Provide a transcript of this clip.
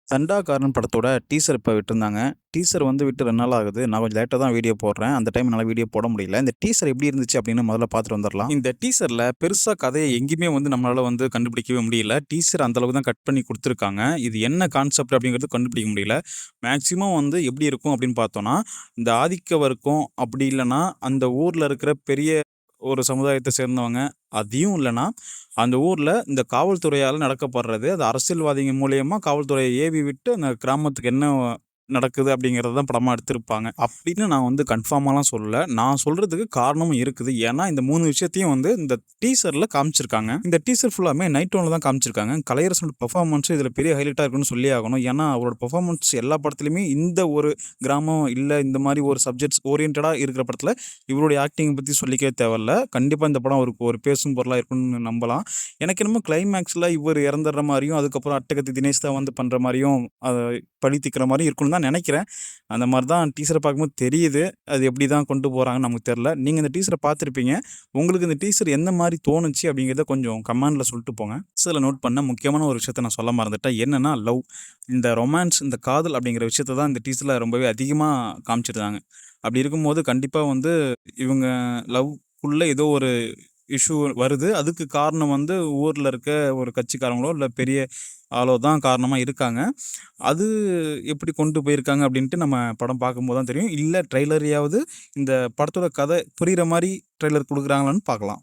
சண்டாக்காரன் படத்தோட டீசர் இப்ப விட்டிருந்தாங்க. டீசர் வந்து விட்டு 2 நாள் ஆகுது. நான் கொஞ்சம் லேட்டா தான் வீடியோ போடுறேன். அந்த டைம் என்னால வீடியோ போட முடியல. இந்த டீசர் எப்படி இருந்துச்சு அப்படின்னு முதல்ல பார்த்துட்டு வந்துரலாம். இந்த டீசர்ல பெருசா கதைய எங்கேயுமே வந்து நம்மளால வந்து கண்டுபிடிக்கவே முடியல. டீசர் அந்த அளவுக்கு தான் கட் பண்ணி குடுத்துருக்காங்க. இது என்ன கான்செப்ட் அப்படிங்கிறது கண்டுபிடிக்க முடியல. மேக்ஸிமம் வந்து எப்படி இருக்கும் அப்படின்னு பார்த்தோம்னா, இந்த ஆதிக்க வர்க்கம் அப்படி இல்லன்னா, அந்த ஊர்ல இருக்கிற பெரிய ஒரு சமுதாயத்த சேர்ந்தவங்க, அதையும் இல்லன்னா, அந்த ஊர்ல இந்த காவல்துறையால நடக்கப்படுறது, அது அரசியல்வாதிங்க மூலியமா காவல்துறைய ஏவி விட்டு அந்த கிராமத்துக்கு என்ன நடக்குது அப்படிங்கிறத தான் படமா எடுத்திருப்பாங்க. அப்படின்னு நான் வந்து கன்ஃபார்மாலாம் சொல்லல. நான் சொல்றதுக்கு காரணமும் இருக்குது. ஏன்னா, இந்த 3 விஷயத்தையும் வந்து இந்த டீசர்ல காமிச்சிருக்காங்க. இந்த டீசர் ஃபுல்லாமே நைட் டோன்ல தான் காமிச்சிருக்காங்க. கலையரசனோட பெர்ஃபார்மன்ஸும் இதுல பெரிய ஹைலைட்டா இருக்குன்னு சொல்லியே ஆகணும். ஏன்னா, அவரோட பெர்ஃபார்மன்ஸ் எல்லா படத்துலயுமே இந்த ஒரு கிராமம், இல்ல இந்த மாரி ஒரு சப்ஜெக்ட்ஸ் ஓரியன்டடா இருக்கிற படத்துல இவருடைய ஆக்டிங் பத்தி சொல்லிக்கவே தேவையில்ல. கண்டிப்பா இந்த படம் அவருக்கு ஒரு பேசும் பொருளா இருக்கும்னு நம்பலாம். எனக்கு என்னமோ கிளைமேக்ஸ்ல இவரு இறந்துடுற மாரியும், அதுக்கப்புறம் அட்டகத்தி தினேஷ் தான் வந்து பண்ற மாரியும், அத பழி தீர்க்கிற மாரியும் இருக்கும்னு தான் நெனைக்கிறேன். அந்த மாரி தான் டீசர பார்க்கும்போது தெரியுது. அது எப்படி தான் கொண்டு போறாங்கன்னு நமக்கு தெரியல. நீங்க இந்த டீசர பார்த்துருப்பீங்க. உங்களுக்கு இந்த டீசர் எந்த மாரி தோணுச்சு அப்படிங்கிறத கொஞ்சம் கமெண்ட்ல சொல்லிட்டு போங்க. டீசர்ல நோட் பண்ண முக்கியமான ஒரு விஷயத்த நான் சொல்ல மறந்துட்டேன். என்னன்னா லவ். இந்த ரொமான்ஸ், இந்த காதல் அப்படிங்கிற விஷயத்த தான் இந்த டீசர்ல ரொம்பவே அதிகமா காமிச்சிருந்தாங்க. அப்படி இருக்கும்போது கண்டிப்பா வந்து இவங்க லவ்க்குள்ள ஏதோ ஒரு இஷ்யூ வருது. அதுக்கு காரணம் வந்து ஊர்ல இருக்க ஒரு கட்சிக்காரங்களோ, இல்ல பெரிய ஆளோ தான் காரணமா இருக்காங்க. அது எப்படி கொண்டு போயிருக்காங்க அப்படின்ட்டு நம்ம படம் பார்க்கும்போது தான் தெரியும். இல்ல ட்ரெய்லரையாவது இந்த படத்தோட கதை புரியிற மாரி ட்ரெய்லர் குடுக்குறாங்களான்னு பார்க்கலாம்.